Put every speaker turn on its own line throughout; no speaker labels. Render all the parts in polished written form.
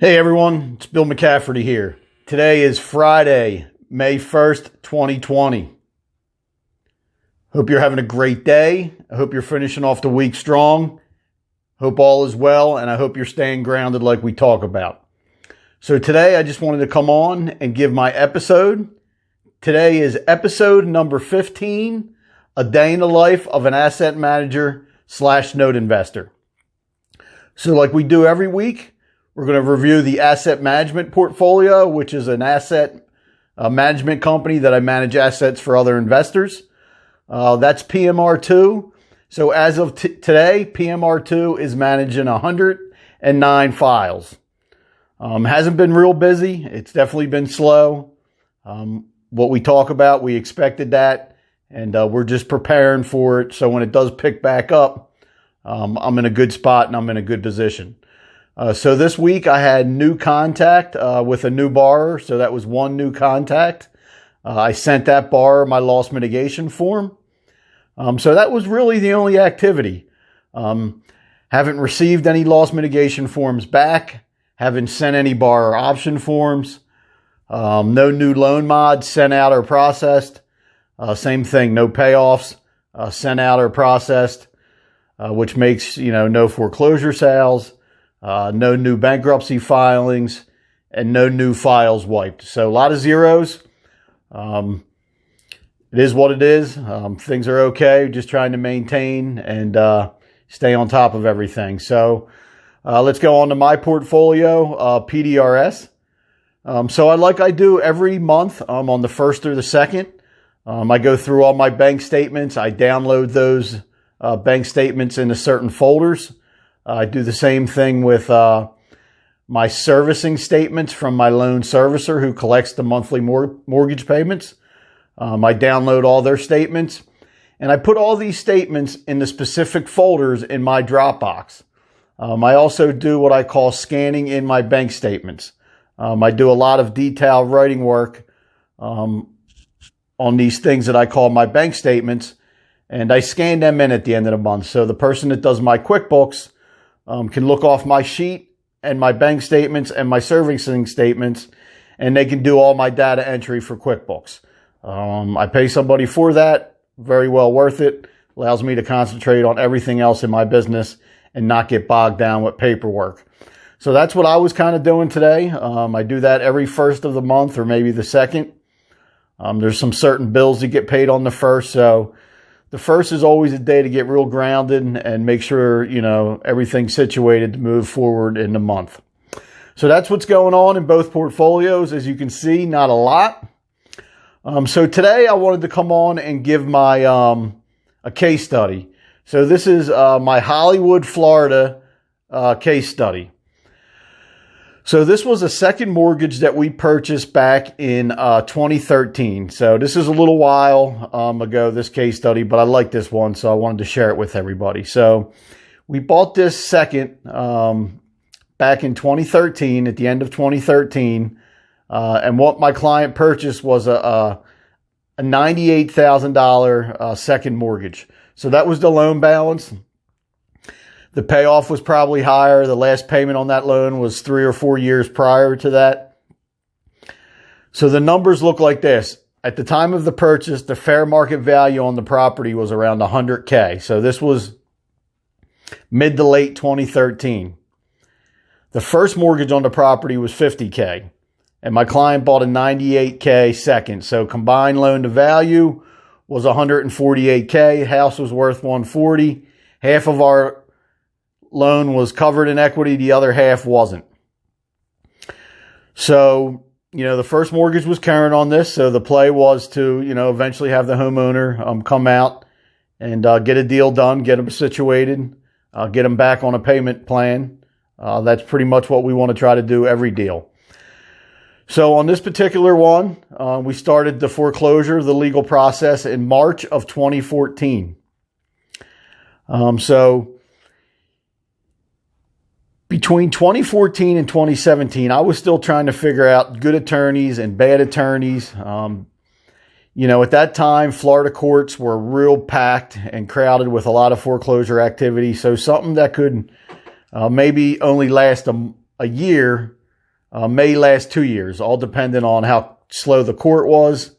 Hey everyone, it's Bill McCafferty here. Today is Friday, May 1st, 2020. Hope you're having a great day. I hope you're finishing off the week strong. Hope all is well, and I hope you're staying grounded like we talk about. So today I just wanted to come on and give my episode. Today is episode number 15, A Day in the Life of an Asset Manager / Note Investor. So like we do every week, we're going to review the asset management portfolio, which is an asset management company that I manage assets for other investors. That's PMR2. So as of today, PMR2 is managing 109 files. Hasn't been real busy. It's definitely been slow. What we talk about, we expected that, and we're just preparing for it. So when it does pick back up, I'm in a good spot and I'm in a good position. So this week I had new contact with a new borrower. So that was one new contact. I sent that borrower my loss mitigation form. So that was really the only activity. Haven't received any loss mitigation forms back. Haven't sent any borrower option forms. No new loan mods sent out or processed. Same thing, no payoffs sent out or processed, which makes, no foreclosure sales. No new bankruptcy filings, and no new files wiped. So a lot of zeros. It is what it is. Things are okay. Just trying to maintain and stay on top of everything. So let's go on to my portfolio, PDRS. So I do every month on the 1st or the 2nd. I go through all my bank statements. I download those bank statements into certain folders. I do the same thing with my servicing statements from my loan servicer who collects the monthly mortgage payments. I download all their statements, and I put all these statements in the specific folders in my Dropbox. I also do what I call scanning in my bank statements. I do a lot of detailed writing work on these things that I call my bank statements, and I scan them in at the end of the month. So the person that does my QuickBooks can look off my sheet and my bank statements and my servicing statements, and they can do all my data entry for QuickBooks. I pay somebody for that. Very well worth it. Allows me to concentrate on everything else in my business and not get bogged down with paperwork. So that's what I was kind of doing today. I do that every 1st of the month or maybe the 2nd. There's some certain bills that get paid on the 1st, so the 1st is always a day to get real grounded and make sure, everything's situated to move forward in the month. So that's what's going on in both portfolios. As you can see, not a lot. So today I wanted to come on and give my a case study. So this is my Hollywood, Florida case study. So this was a second mortgage that we purchased back in 2013. So this is a little while ago, this case study, but I like this one, so I wanted to share it with everybody. So we bought this second back in 2013, at the end of 2013. And what my client purchased was a $98,000 second mortgage. So that was the loan balance. The payoff was probably higher. The last payment on that loan was 3 or 4 years prior to that. So the numbers look like this. At the time of the purchase, the fair market value on the property was around $100K. So this was mid to late 2013. The first mortgage on the property was $50K. And my client bought a $98K second. So combined loan to value was $148K. House was worth $140. Half of our loan was covered in equity. The other half wasn't. So, the first mortgage was current on this. So the play was to, eventually have the homeowner come out and get a deal done, get them situated, get them back on a payment plan. That's pretty much what we want to try to do every deal. So on this particular one, we started the foreclosure, the legal process in March of 2014. So between 2014 and 2017, I was still trying to figure out good attorneys and bad attorneys. At that time, Florida courts were real packed and crowded with a lot of foreclosure activity. So something that could maybe only last a year may last 2 years, all depending on how slow the court was,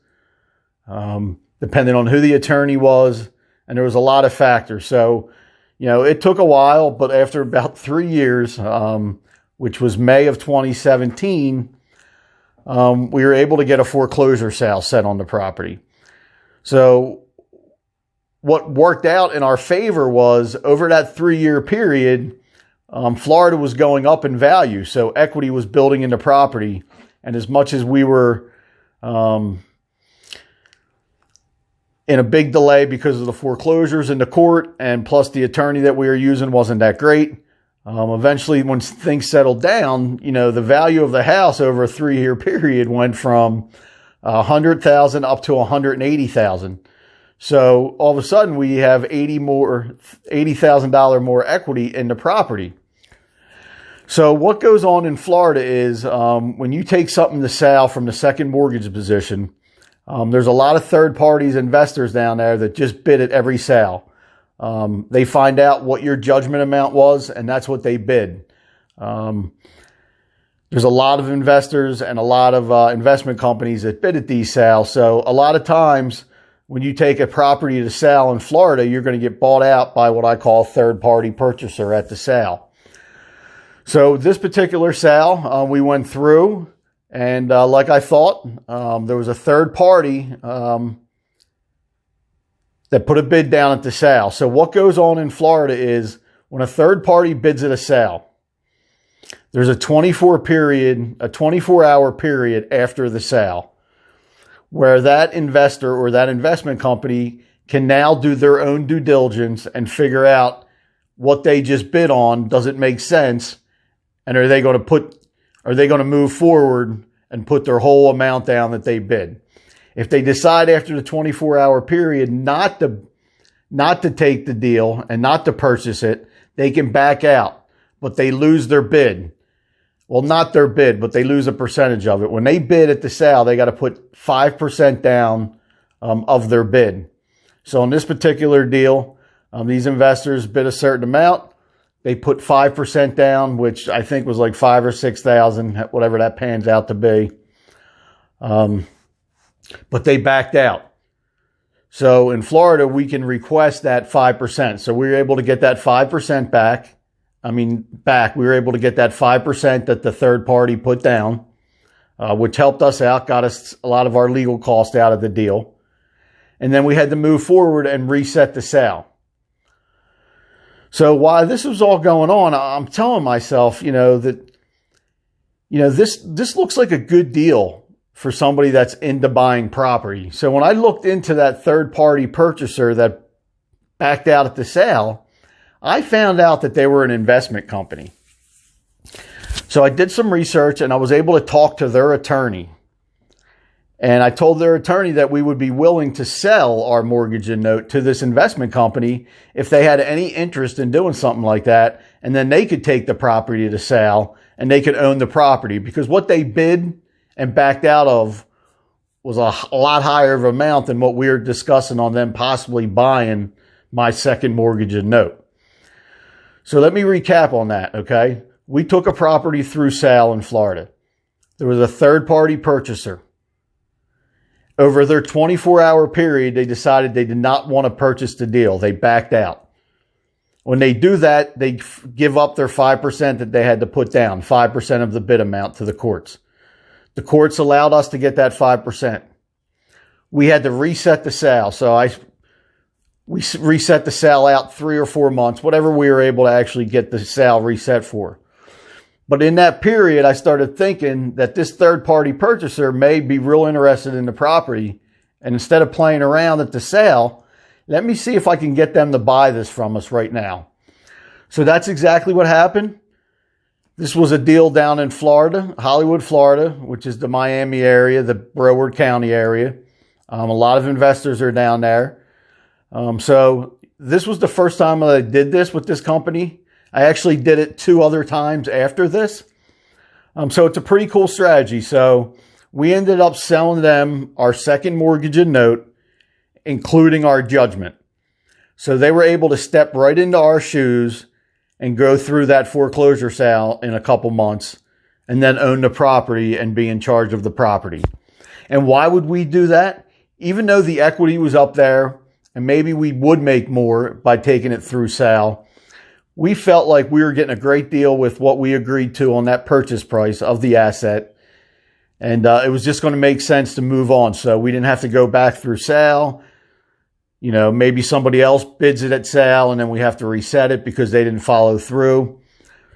depending on who the attorney was, and there was a lot of factors. So, it took a while, but after about 3 years, which was May of 2017, we were able to get a foreclosure sale set on the property. So what worked out in our favor was over that 3-year period, Florida was going up in value. So equity was building in the property. And as much as we were in a big delay because of the foreclosures in the court, and plus the attorney that we were using wasn't that great, eventually when things settled down, the value of the house over a 3-year period went from $100,000 up to $180,000. So all of a sudden we have $80,000 more equity in the property. So what goes on in Florida is when you take something to sale from the second mortgage position, there's a lot of third parties, investors down there that just bid at every sale. They find out what your judgment amount was, and that's what they bid. There's a lot of investors and a lot of investment companies that bid at these sales. So a lot of times when you take a property to sale in Florida, you're going to get bought out by what I call a third-party purchaser at the sale. So this particular sale, we went through, and like I thought, there was a third party that put a bid down at the sale. So what goes on in Florida is when a third party bids at a sale, there's a 24-hour period after the sale where that investor or that investment company can now do their own due diligence and figure out what they just bid on. Does it make sense? And are they going to move forward and put their whole amount down that they bid? If they decide after the 24-hour period not to take the deal and not to purchase it, they can back out, but they lose their bid. Well, not their bid, but they lose a percentage of it. When they bid at the sale, they got to put 5% down of their bid. So in this particular deal, these investors bid a certain amount. They put 5% down, which I think was like $5,000 or $6,000, whatever that pans out to be. But they backed out. So in Florida, we can request that 5%. So we were able to get that 5% back. We were able to get that 5% that the third party put down, which helped us out, got us a lot of our legal costs out of the deal. And then we had to move forward and reset the sale. So while this was all going on, I'm telling myself, this looks like a good deal for somebody that's into buying property. So when I looked into that third party purchaser that backed out at the sale, I found out that they were an investment company. So I did some research and I was able to talk to their attorney. And I told their attorney that we would be willing to sell our mortgage and note to this investment company if they had any interest in doing something like that. And then they could take the property to sale and they could own the property, because what they bid and backed out of was a lot higher of an amount than what we were discussing on them possibly buying my second mortgage and note. So let me recap on that, okay? We took a property through sale in Florida. There was a third-party purchaser. Over their 24-hour period, they decided they did not want to purchase the deal. They backed out. When they do that, they give up their 5% that they had to put down, 5% of the bid amount to the courts. The courts allowed us to get that 5%. We had to reset the sale. So we reset the sale out 3 or 4 months, whatever we were able to actually get the sale reset for. But in that period, I started thinking that this third-party purchaser may be real interested in the property. And instead of playing around at the sale, let me see if I can get them to buy this from us right now. So that's exactly what happened. This was a deal down in Florida, Hollywood, Florida, which is the Miami area, the Broward County area. A lot of investors are down there. So this was the first time that I did this with this company. I actually did it 2 other times after this. So it's a pretty cool strategy. So we ended up selling them our second mortgage and note, including our judgment. So they were able to step right into our shoes and go through that foreclosure sale in a couple months and then own the property and be in charge of the property. And why would we do that? Even though the equity was up there and maybe we would make more by taking it through sale, we felt like we were getting a great deal with what we agreed to on that purchase price of the asset. And it was just going to make sense to move on. So we didn't have to go back through sale. You know, maybe somebody else bids it at sale and then we have to reset it because they didn't follow through.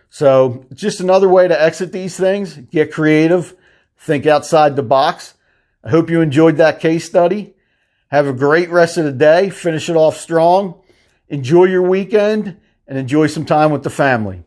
So just another way to exit these things. Get creative. Think outside the box. I hope you enjoyed that case study. Have a great rest of the day. Finish it off strong. Enjoy your weekend and enjoy some time with the family.